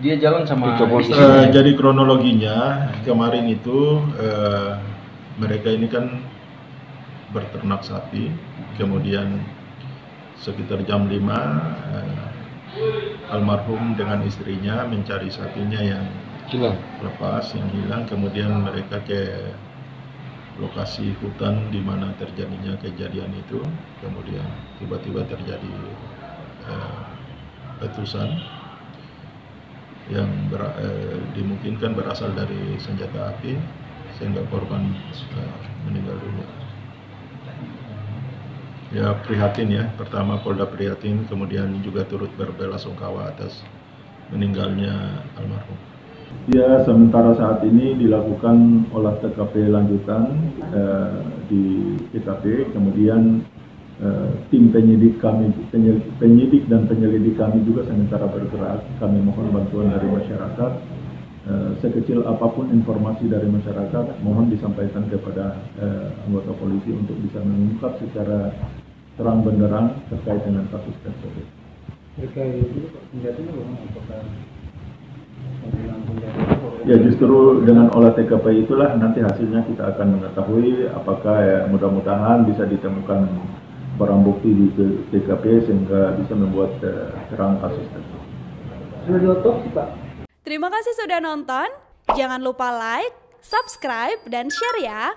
dia jalan sama jadi kronologinya kemarin itu mereka ini kan berternak sapi, kemudian sekitar jam 5 almarhum dengan istrinya mencari sapinya yang lepas, yang hilang, kemudian mereka ke lokasi hutan di mana terjadinya kejadian itu, kemudian tiba-tiba terjadi letusan yang dimungkinkan berasal dari senjata api sehingga korban meninggal dunia. Ya prihatin ya, pertama Polda prihatin, kemudian juga turut berbelasungkawa atas meninggalnya almarhum. Ya, sementara saat ini dilakukan olah TKP lanjutan di TKP, kemudian tim penyidik dan penyelidik kami juga sementara bergerak. Kami mohon bantuan dari masyarakat. Sekecil apapun informasi dari masyarakat, mohon disampaikan kepada anggota polisi untuk bisa mengungkap secara terang benderang terkait dengan kasus tersebut. Ya, justru dengan olah TKP itulah nanti hasilnya kita akan mengetahui apakah mudah-mudahan bisa ditemukan barang bukti di TKP sehingga bisa membuat terang kasus tersebut. Sudah diotopsi, Pak. Terima kasih sudah nonton. Jangan lupa like, subscribe, dan share ya.